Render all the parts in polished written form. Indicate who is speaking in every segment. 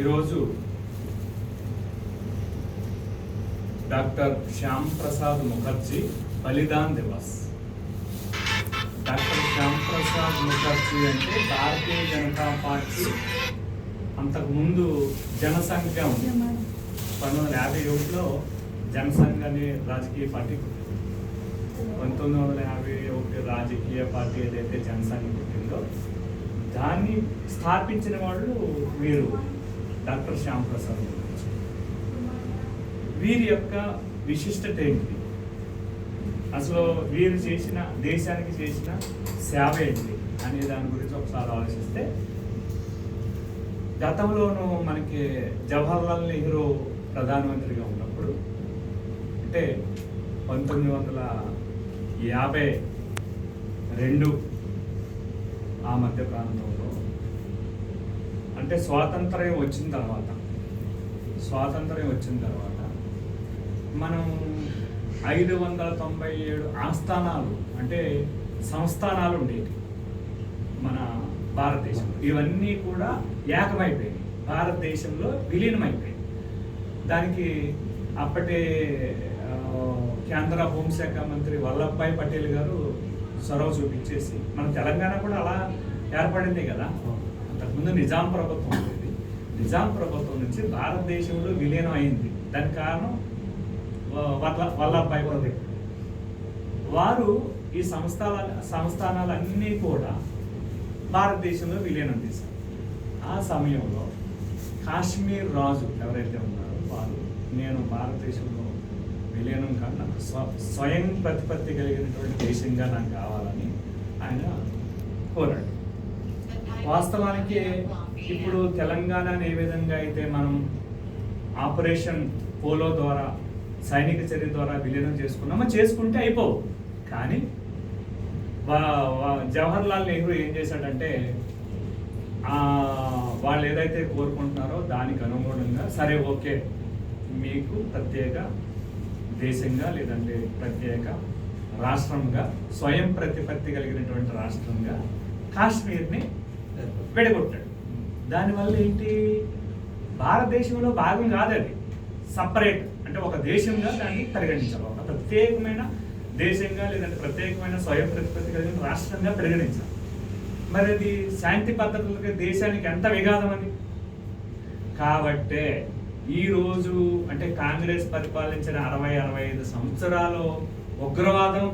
Speaker 1: ఈరోజు doctor Shyam Prasad Mukherjee Balidan Divas. Doctor Shyam Prasad Mukherjee అంటే Bharatiya Janata party అంతకుముందు జనసంఘం 1951లో జనసంఘ్ అనే రాజకీయ పార్టీ పుట్టింది. 1951 రాజకీయ పార్టీ ఏదైతే జనసంఘ్ పుట్టిందో దాన్ని స్థాపించిన వాళ్ళు వీరు డాక్టర్ శ్యామ్ ప్రసాద్ ముఖర్జీ. వీరి యొక్క విశిష్టత ఏంటి, అసలు వీరు చేసిన దేశానికి చేసిన సేవ ఏంటి అనే దాని గురించి ఒకసారి ఆలోచిస్తే, గతంలోనూ మనకి జవహర్లాల్ నెహ్రూ ప్రధానమంత్రిగా ఉన్నప్పుడు అంటే 1952 ఆ మధ్య ప్రాంతంలో, అంటే స్వాతంత్ర్యం వచ్చిన తర్వాత మనం 597 ఆస్థానాలు అంటే సంస్థానాలు ఉండేవి మన భారతదేశంలో. ఇవన్నీ కూడా ఏకమైపోయాయి, భారతదేశంలో విలీనమైపోయాయి. దానికి అప్పటి కేంద్ర హోంశాఖ మంత్రి వల్లభాయ్ పటేల్ గారు చొరవ చూపించేసి మన తెలంగాణ కూడా అలా ఏర్పడింది కదా. అంతకుముందు నిజాం ప్రభుత్వం ఉండేది, నిజాం ప్రభుత్వం నుంచి భారతదేశంలో విలీనం అయింది. దానికి కారణం వల్లభాయ్ పటేల్. వారు ఈ సంస్థానాలన్నీ కూడా భారతదేశంలో విలీనం చేశారు. ఆ సమయంలో కాశ్మీర్ రాజు ఎవరైతే ఉన్నారో వారు, నేను భారతదేశంలో విలీనం కన్నా స్వయం ప్రతిపత్తి కలిగినటువంటి దేశంగా నాకు కావాలని ఆయన కోరాడు. వాస్తవానికి ఇప్పుడు తెలంగాణను ఏ విధంగా అయితే మనం ఆపరేషన్ పోలో ద్వారా సైనిక చర్య ద్వారా విలీనం చేసుకున్నామో చేసుకుంటే అయిపోవు. కానీ జవహర్లాల్ నెహ్రూ ఏం చేశాడంటే, వాళ్ళు ఏదైతే కోరుకుంటున్నారో దానికి అనుగుణంగా సరే ఓకే, మీకు ప్రత్యేక దేశంగా లేదంటే ప్రత్యేక రాష్ట్రంగా స్వయం ప్రతిపత్తి కలిగినటువంటి రాష్ట్రంగా కాశ్మీర్ని విడగొట్టాడు. దానివల్ల ఏంటి, భారతదేశంలో భాగం కాదు, అది సపరేట్, అంటే ఒక దేశంగా దాన్ని పరిగణించాలి, ఒక ప్రత్యేకమైన దేశంగా లేదంటే ప్రత్యేకమైన స్వయం ప్రతిపత్తి కలిగిన రాష్ట్రంగా పరిగణించాలి. మరి అది శాంతి పద్ధతులకి దేశానికి ఎంత విఘాతం అది. కాబట్టే ఈరోజు అంటే కాంగ్రెస్ పరిపాలించిన 60-65 సంవత్సరాలు ఉగ్రవాదం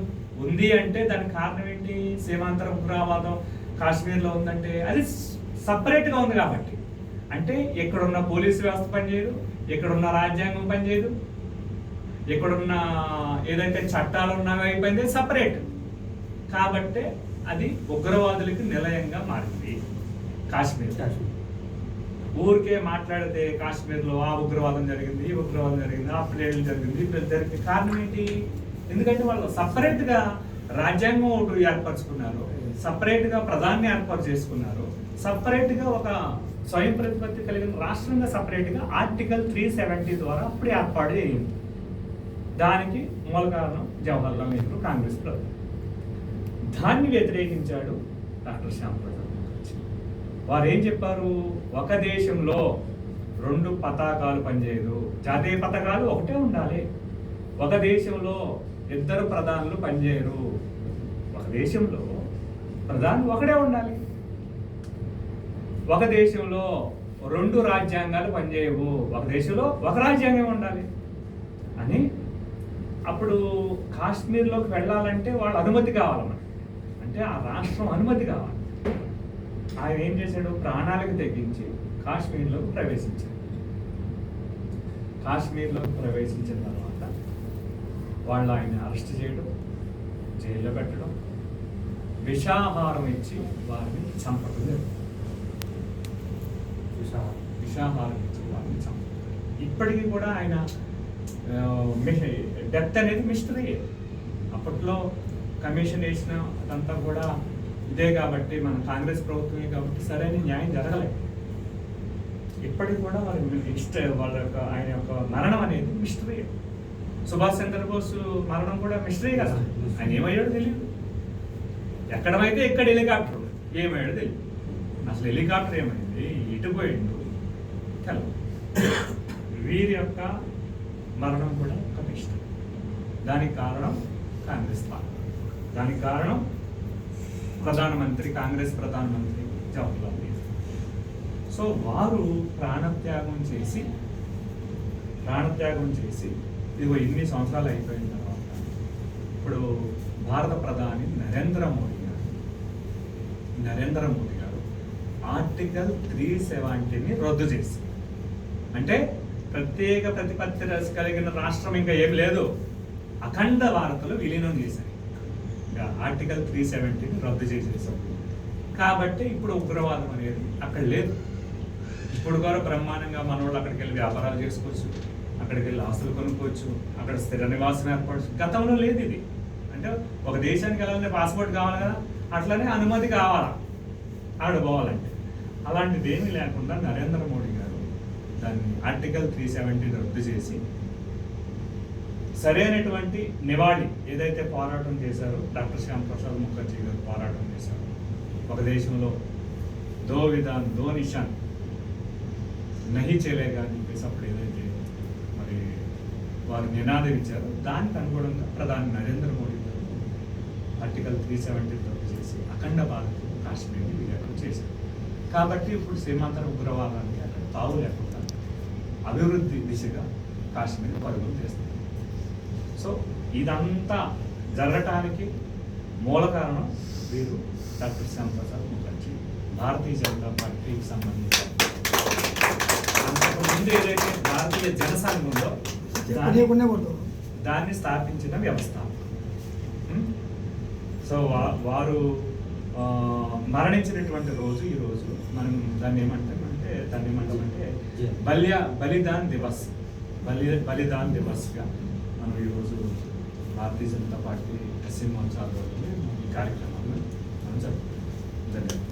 Speaker 1: ఉంది అంటే దానికి కారణం ఏంటి, సీమాంతర ఉగ్రవాదం కాశ్మీర్లో ఉందంటే అది సపరేట్గా ఉంది కాబట్టి. అంటే ఎక్కడున్న పోలీసు వ్యవస్థ పనిచేయదు, ఎక్కడున్న రాజ్యాంగం పనిచేయదు, ఎక్కడున్న ఏదైతే చట్టాలు ఉన్నాయో అవి పనిచేయదు, సపరేట్. కాబట్టే అది ఉగ్రవాదులకి నిలయంగా మారింది కాశ్మీర్. ఊరికే మాట్లాడితే కాశ్మీర్లో ఆ ఉగ్రవాదం జరిగింది, ఈ ఉగ్రవాదం జరిగింది, ఆ ప్లేట్లు జరిగింది, జరిగింది. కారణం ఏంటి, ఎందుకంటే వాళ్ళు సపరేట్గా రాజ్యాంగం ఒకటి ఏర్పరచుకున్నారు, సపరేట్గా ప్రధాన్ని ఏర్పాటు చేసుకున్నారు, సపరేట్గా ఒక స్వయం ప్రతిపత్తి కలిగిన రాష్ట్రంగా సపరేట్గా ఆర్టికల్ 370 ద్వారా అప్పుడు ఏర్పాటు చేయింది. దానికి మూల కారణం జవహర్లాల్ నెహ్రూ, కాంగ్రెస్ ప్రభుత్వం. దాన్ని వ్యతిరేకించాడు డాక్టర్ శ్యామ్ ప్రసాద్ ముఖర్జీ. వారు ఏం చెప్పారు, ఒక దేశంలో 2 పతాకాలు పనిచేయదు, జాతీయ పతాకాలు ఒకటే ఉండాలి. ఒక దేశంలో 2 ప్రధానులు పనిచేయరు, ఒక దేశంలో ప్రధాని ఒకటే ఉండాలి. ఒక దేశంలో 2 రాజ్యాంగాలు పనిచేయవు, ఒక దేశంలో ఒక రాజ్యాంగం ఉండాలి అని. అప్పుడు కాశ్మీర్లోకి వెళ్ళాలంటే వాళ్ళ అనుమతి కావాలన్నమాట, అంటే ఆ రాష్ట్రం అనుమతి కావాలి. ఆయన ఏం చేశాడు, ప్రాణాలకు తెగించి కాశ్మీర్లోకి ప్రవేశించాడు. కాశ్మీర్లోకి ప్రవేశించిన తర్వాత వాళ్ళు ఆయన అరెస్ట్ చేయడం, జైల్లో పెట్టడం, విషాహారం ఇచ్చి వారిని చంపడం జరిగింది. విషాహారం ఇచ్చి వారిని చంపడం. ఇప్పటికీ కూడా ఆయన డెత్ అనేది మిస్టరీ. అప్పట్లో కమిషన్ వేసిన అదంతా కూడా ఇదే కాబట్టి, మన కాంగ్రెస్ ప్రభుత్వమే కాబట్టి సరైన న్యాయం జరగలేదు. ఇప్పటికి కూడా వాళ్ళ యొక్క ఆయన యొక్క మరణం అనేది మిస్టరీ. సుభాష్ చంద్రబోస్ మరణం కూడా మిస్టరీ కదా, ఆయన ఏమయ్యాడో తెలియదు. ఎక్కడమైతే ఎక్కడ హెలికాప్టర్ ఏమయ్యాడో తెలియదు. అసలు హెలికాప్టర్ ఏమైంది, ఎటు పోయిండు, తెలవదు. వీరి యొక్క మరణం కూడా ఒక మిస్టరీ. దానికి కారణం కాంగ్రెస్ పార్టీ, దానికి కారణం ప్రధానమంత్రి, కాంగ్రెస్ ప్రధానమంత్రి జవహర్లాల్ నెహ్రూ. సో వారు ప్రాణత్యాగం చేసి ఇదిగో ఇన్ని సంవత్సరాలు అయిపోయిన తర్వాత ఇప్పుడు భారత ప్రధాని నరేంద్ర మోడీ గారు ఆర్టికల్ 370ని రద్దు చేసి, అంటే ప్రత్యేక ప్రతిపత్తి కలిగిన రాష్ట్రం ఇంకా ఏం లేదు, అఖండ భారత్లో విలీనం చేశారు. ఇంకా ఆర్టికల్ 370ని రద్దు చేసేసాం. కాబట్టి ఇప్పుడు ఉగ్రవాదం అనేది అక్కడ లేదు. ఇప్పుడు కూడా బ్రహ్మాండంగా మనోళ్ళు అక్కడికి వెళ్ళి వ్యాపారాలు చేసుకోవచ్చు, అక్కడికి వెళ్ళి ఆస్తులు కొనుక్కోవచ్చు, అక్కడ స్థిర నివాసం ఏర్పడచ్చు. గతంలో లేదు ఇది. అంటే ఒక దేశానికి వెళ్ళాలంటే పాస్పోర్ట్ కావాలి కదా, అట్లనే అనుమతి కావాలా ఆడ పోవాలంటే. అలాంటిది ఏమీ లేకుండా నరేంద్ర మోడీ గారు దాన్ని ఆర్టికల్ 370 రద్దు చేసి సరైనటువంటి నివాళి ఏదైతే పోరాటం చేశారో డాక్టర్ శ్యామ్ ప్రసాద్ ముఖర్జీ గారు పోరాటం చేశారు, ఒక దేశంలో దో విధాన్ దో నిషాన్ నహి చెలేగా అని చెప్పేసి అప్పుడు ఏదైతే మరి వారు నినాదం ఇచ్చారో దానికి అనుగుణంగా ప్రధాని నరేంద్ర మోడీ గారు ఆర్టికల్ 370 రద్దు చేసి అఖండ భారత్ కాశ్మీర్ని విలీనం చేశారు. కాబట్టి ఇప్పుడు సీమాంతర ఉగ్రవాదానికి అక్కడ తావు లేకుండా అభివృద్ధి దిశగా కాశ్మీర్ పరుగులు చేస్తుంది. సో ఇదంతా జరగటానికి మూల కారణం వీరు డాక్టర్ శ్యామ్ ప్రసాద్ ముఖర్జీ, భారతీయ జనతా పార్టీకి సంబంధించి అంతకుముందు ఏదైతే భారతీయ జనసంఘ ఉందో దాన్ని స్థాపించిన వ్యవస్థ. సో వారు మరణించినటువంటి రోజు ఈ రోజు మనం దాన్ని ఏమంటామంటే బలిదాన్ దివస్గా మనం ఈరోజు భారతీయ జనతా పార్టీ 80వ రోజు ఈ కార్యక్రమాన్ని మనం జరుపుకుంటాం. ధన్యవాదాలు.